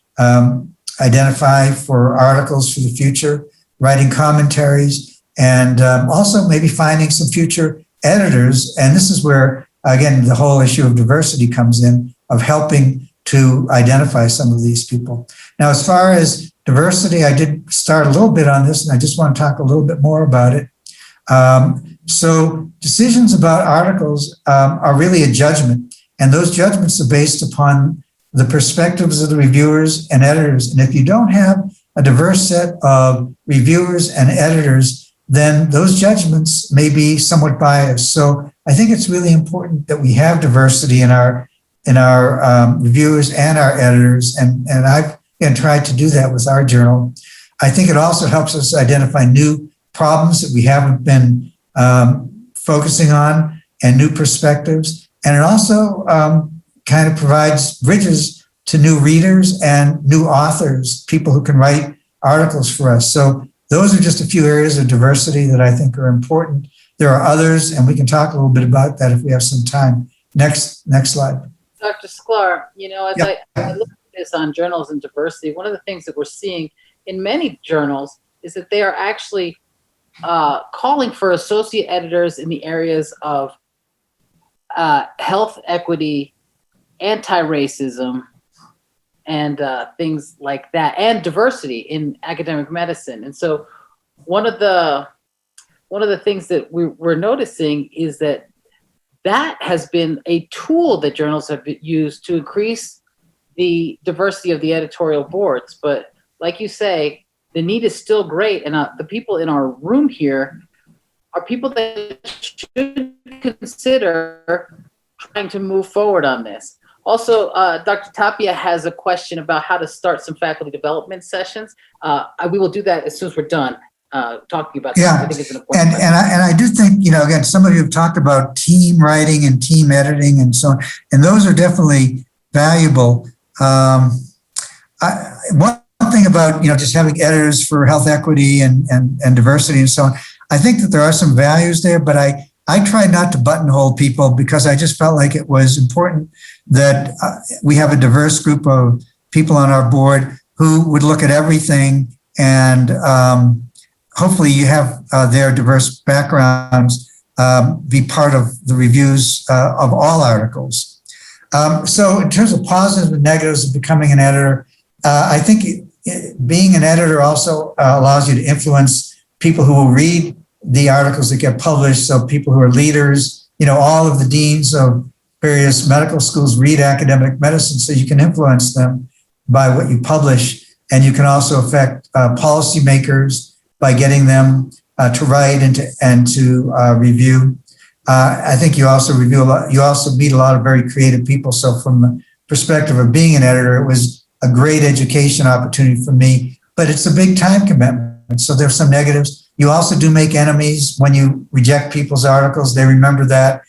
identify for articles for the future, writing commentaries, and also maybe finding some future editors. And this is where, again, the whole issue of diversity comes in, of helping to identify some of these people. Now, as far as diversity, I did start a little bit on this, and I just want to talk a little bit more about it. So decisions about articles are really a judgment, and those judgments are based upon the perspectives of the reviewers and editors. And if you don't have a diverse set of reviewers and editors, then those judgments may be somewhat biased. So I think it's really important that we have diversity in our reviewers and our editors, and I've tried to do that with our journal. I think it also helps us identify new problems that we haven't been focusing on, and new perspectives. And it also kind of provides bridges to new readers and new authors, people who can write articles for us. So those are just a few areas of diversity that I think are important. There are others, and we can talk a little bit about that if we have some time. Next slide. Dr. Sklar, as I look at this on journals and diversity, one of the things that we're seeing in many journals is that they are actually calling for associate editors in the areas of health equity, anti-racism, and things like that, and diversity in academic medicine. And so one of the things that we're noticing is that has been a tool that journals have used to increase the diversity of the editorial boards. But like you say, the need is still great. And the people in our room here are people that should consider trying to move forward on this. Also, Dr. Tapia has a question about how to start some faculty development sessions. We will do that as soon as we're done talking about that. I think it's an important question. And I do think, again, some of you have talked about team writing and team editing and so on, and those are definitely valuable. One thing about, just having editors for health equity and diversity and so on, I think that there are some values there, but I tried not to buttonhole people because I just felt like it was important that we have a diverse group of people on our board who would look at everything, and hopefully you have their diverse backgrounds be part of the reviews of all articles. So in terms of positives and negatives of becoming an editor, I think being an editor also allows you to influence people who will read the articles that get published. So people who are leaders, all of the deans of various medical schools read academic medicine, so you can influence them by what you publish. And you can also affect policymakers by getting them to write and to review. I think you also review a lot. You also meet a lot of very creative people. So from the perspective of being an editor, it was a great education opportunity for me, but it's a big time commitment. So there's some negatives. You also do make enemies when you reject people's articles. They remember that.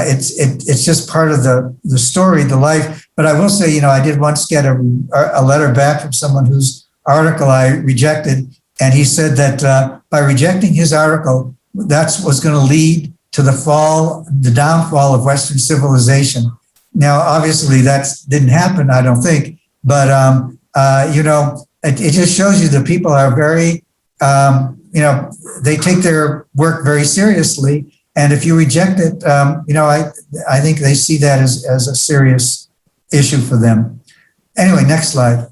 It's just part of the story, the life. But I will say, I did once get a letter back from someone whose article I rejected. And he said that by rejecting his article, that's what's going to lead to the downfall of Western civilization. Now, obviously, that didn't happen, I don't think. But, it just shows you that people are very, they take their work very seriously. And if you reject it, I think they see that as a serious issue for them. Anyway, next slide.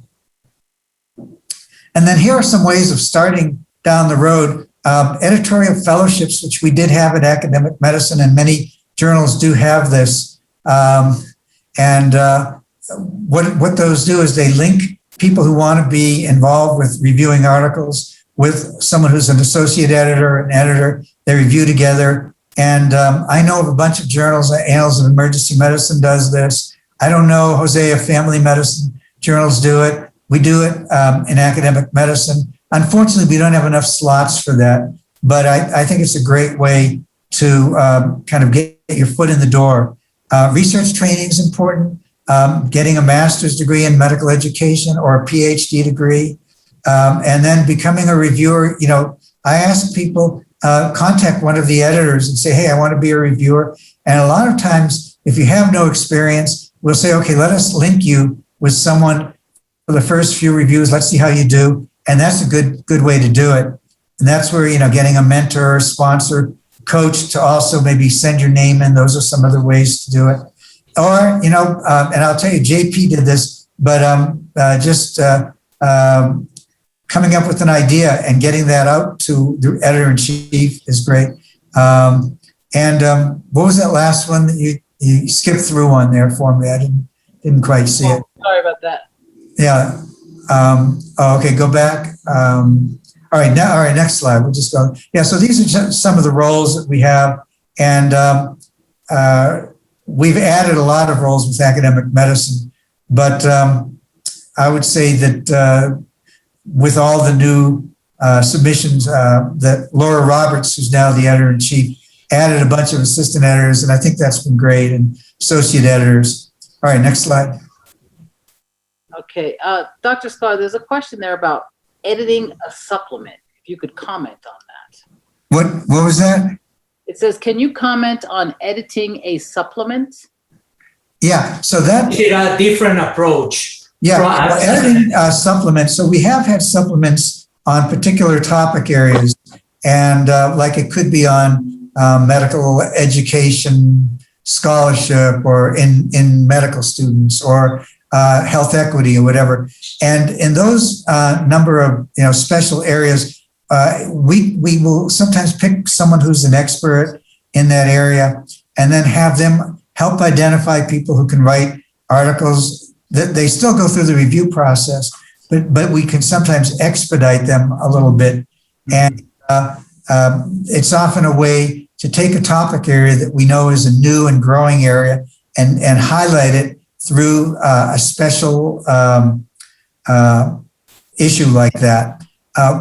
And then here are some ways of starting down the road. Editorial Fellowships, which we did have in academic medicine, and many journals do have this. What those do is they link people who want to be involved with reviewing articles with someone who's an associate editor, an editor. They review together. And I know of a bunch of journals. Annals of Emergency Medicine does this. I don't know, Hosea, Family Medicine journals do it. We do it in academic medicine. Unfortunately, we don't have enough slots for that. But I think it's a great way to kind of get your foot in the door. Research training is important. Getting a master's degree in medical education or a PhD degree, and then becoming a reviewer. I ask people, contact one of the editors and say, hey, I want to be a reviewer. And a lot of times, if you have no experience, we'll say, okay, let us link you with someone for the first few reviews. Let's see how you do. And that's a good way to do it. And that's where, getting a mentor, sponsor, coach to also maybe send your name in. Those are some other ways to do it. Or, and I'll tell you, JP did this, but coming up with an idea and getting that out to the editor-in-chief is great. What was that last one that you skipped through on there for me? I didn't quite see it. Sorry about that. Yeah. Okay, go back. All right, next slide. We'll just go. Yeah, so these are just some of the roles that we have. And we've added a lot of roles with academic medicine. But I would say that with all the new submissions, that Laura Roberts, who's now the editor-in-chief, added a bunch of assistant editors, and I think that's been great, and associate editors. All right, next slide. Okay, Dr. Sklar, there's a question there about editing a supplement. If you could comment on that. What was that? It says, can you comment on editing a supplement? Yeah, so that It's a different approach. Yeah, well, editing supplements. So we have had supplements on particular topic areas, and like it could be on medical education, scholarship, or in medical students, or health equity, or whatever. And in those number of special areas, we will sometimes pick someone who's an expert in that area, and then have them help identify people who can write articles. That they still go through the review process, but we can sometimes expedite them a little bit. And it's often a way to take a topic area that we know is a new and growing area and highlight it through a special issue like that.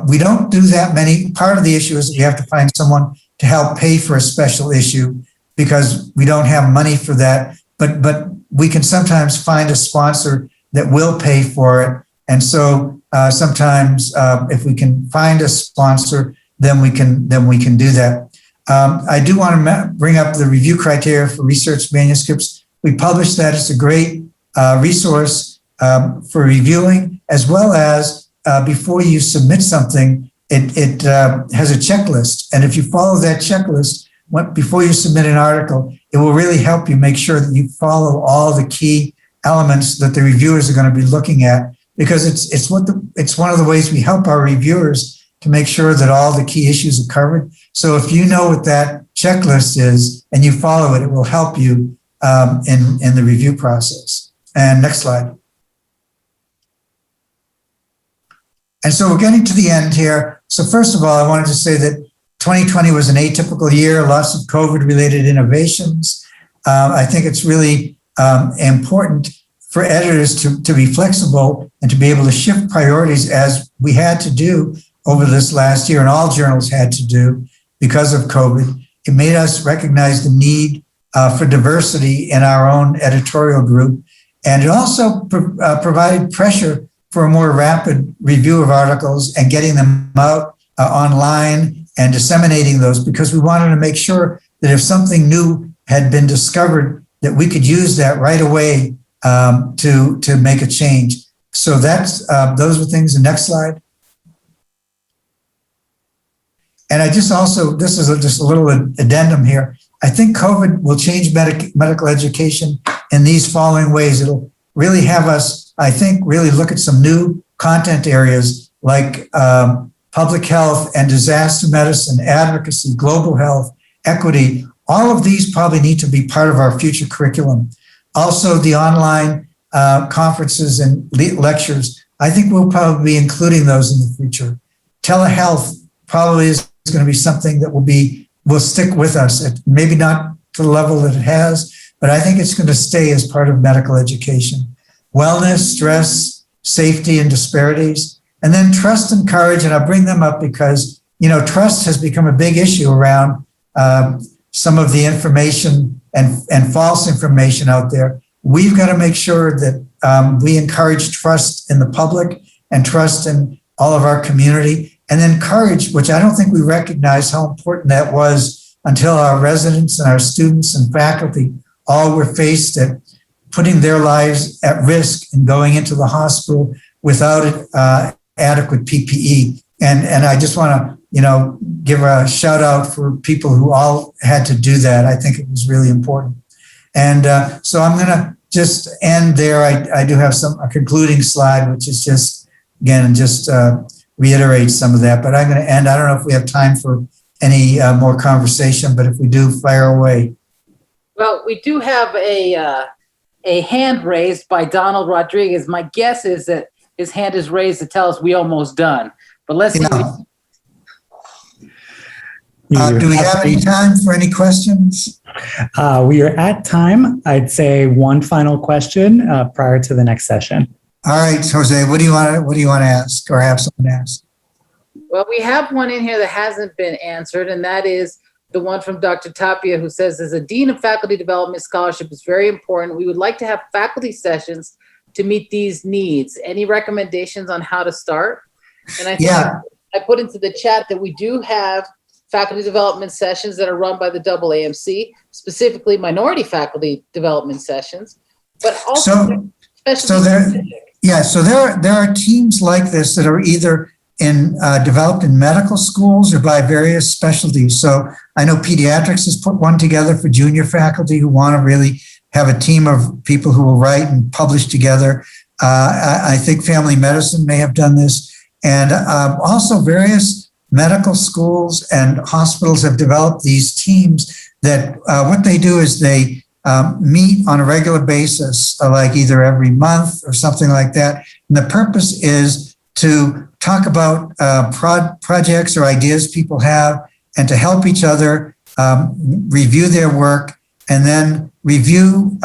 We don't do that many. Part of the issue is that we have to find someone to help pay for a special issue because we don't have money for that. But we can sometimes find a sponsor that will pay for it. And so sometimes if we can find a sponsor, then we can do that. I do want to bring up the review criteria for research manuscripts. We publish that. It's a great resource for reviewing, as well as before you submit something, it has a checklist. And if you follow that checklist before you submit an article, it will really help you make sure that you follow all the key elements that the reviewers are going to be looking at, because it's one of the ways we help our reviewers to make sure that all the key issues are covered. So if you know what that checklist is and you follow it, it will help you in the review process. And next slide. And so we're getting to the end here. So first of all, I wanted to say that 2020 was an atypical year, lots of COVID-related innovations. I think it's really important for editors to be flexible and to be able to shift priorities as we had to do over this last year, and all journals had to do because of COVID. It made us recognize the need for diversity in our own editorial group. And it also provided pressure for a more rapid review of articles and getting them out online and disseminating those, because we wanted to make sure that if something new had been discovered, that we could use that right away to make a change. So that's those are things. The next slide. And I just also, this is just a little addendum here. I think COVID will change medical education in these following ways. It'll really have us, I think, really look at some new content areas like public health and disaster medicine, advocacy, global health, equity. All of these probably need to be part of our future curriculum. Also, the online conferences and lectures, I think we'll probably be including those in the future. Telehealth probably is going to be something that will stick with us. Maybe not to the level that it has, but I think it's going to stay as part of medical education. Wellness, stress, safety, and disparities. And then trust and courage, and I'll bring them up because, trust has become a big issue around some of the information and false information out there. We've got to make sure that we encourage trust in the public and trust in all of our community. And then courage, which I don't think we recognize how important that was until our residents and our students and faculty all were faced at putting their lives at risk and going into the hospital without adequate PPE. And I just want to, give a shout out for people who all had to do that. I think it was really important. And so I'm going to just end there. I do have a concluding slide, which is just reiterate some of that, but I'm going to end. I don't know if we have time for any more conversation, but if we do, fire away. Well, we do have a hand raised by Donald Rodriguez. My guess is that his hand is raised to tell us we almost done, but let's see. Do we have any time for any questions? We are at time. I'd say one final question prior to the next session. All right, Jose, what do you want to ask or have someone ask? Well, we have one in here that hasn't been answered, and that is the one from Dr. Tapia, who says, as a Dean of Faculty Development Scholarship is very important. We would like to have faculty sessions to meet these needs. Any recommendations on how to start? And I think I put into the chat that we do have faculty development sessions that are run by the AAMC, specifically minority faculty development sessions, but also there are teams like this that are either developed in medical schools or by various specialties. So I know pediatrics has put one together for junior faculty who want to really have a team of people who will write and publish together. I think family medicine may have done this, and also various medical schools and hospitals have developed these teams that what they do is they meet on a regular basis, like either every month or something like that. And the purpose is to talk about projects or ideas people have and to help each other review their work, and then review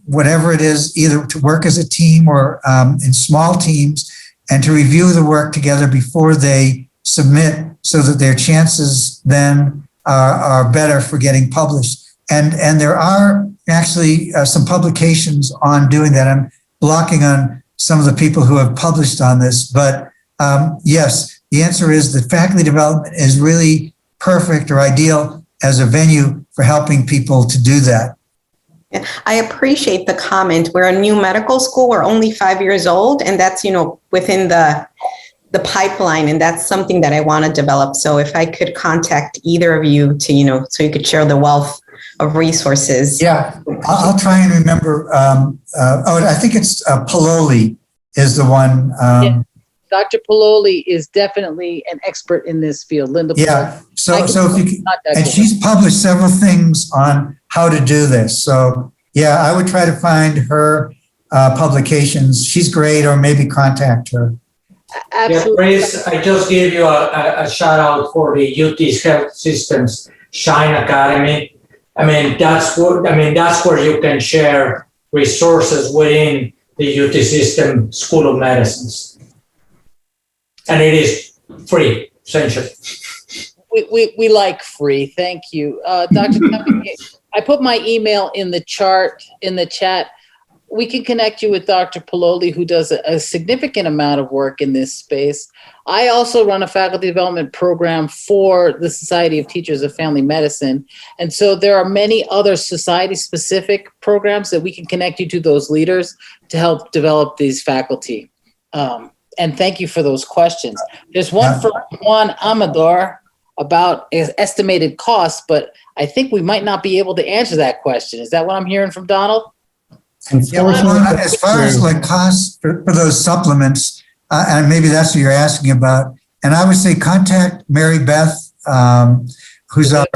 whatever it is, either to work as a team or in small teams, and to review the work together before they submit, so that their chances then are better for getting published. And there are actually some publications on doing that. I'm blocking on some of the people who have published on this, but yes, the answer is that faculty development is really perfect or ideal as a venue for helping people to do that. Yeah, I appreciate the comment. We're a new medical school. We're only 5 years old, and that's, within the pipeline, and that's something that I want to develop. So if I could contact either of you to, so you could share the wealth of resources. Yeah, I'll try and remember. I think it's Paloli is the one. Yeah. Dr. Paloli is definitely an expert in this field. Linda. Yeah. So if you can, and she's published several things on how to do this. So yeah, I would try to find her publications. She's great, or maybe contact her. Absolutely. Yeah, Grace, I just gave you a shout out for the UT's Health Systems Shine Academy. That's where you can share resources within the UT System School of Medicines. And it is free, essentially. We like free. Thank you. Dr. Cumming, I put my email in the chat. We can connect you with Dr. Paloli, who does a significant amount of work in this space. I also run a faculty development program for the Society of Teachers of Family Medicine. And so there are many other society-specific programs that we can connect you to those leaders to help develop these faculty. And thank you for those questions. There's one for Juan Amador about estimated costs, but I think we might not be able to answer that question. Is that what I'm hearing from Donald? Yeah, well, as far as like costs for those supplements, and maybe that's what you're asking about, and I would say contact Mary Beth, who's our,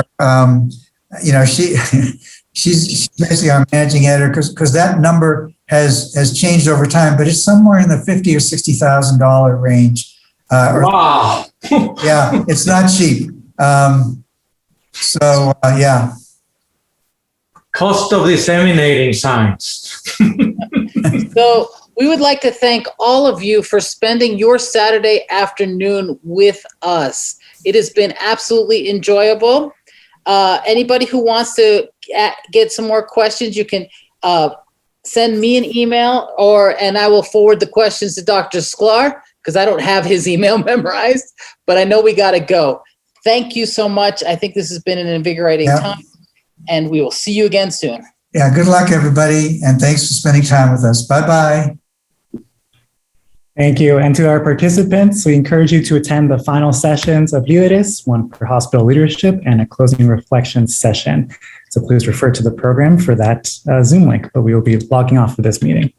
she's basically our managing editor, because that number has changed over time, but it's somewhere in the $50,000 or $60,000 range. Wow. Yeah, it's not cheap. Yeah. Cost of disseminating science. So we would like to thank all of you for spending your Saturday afternoon with us. It has been absolutely enjoyable. Anybody who wants to get some more questions, you can send me an email, and I will forward the questions to Dr. Sklar, because I don't have his email memorized, but I know we got to go. Thank you so much. I think this has been an invigorating time, and we will see you again soon. Yeah, good luck, everybody, and thanks for spending time with us. Bye-bye. Thank you. And to our participants, we encourage you to attend the final sessions of Líderes, one for hospital leadership and a closing reflections session. So please refer to the program for that Zoom link, but we will be logging off for this meeting.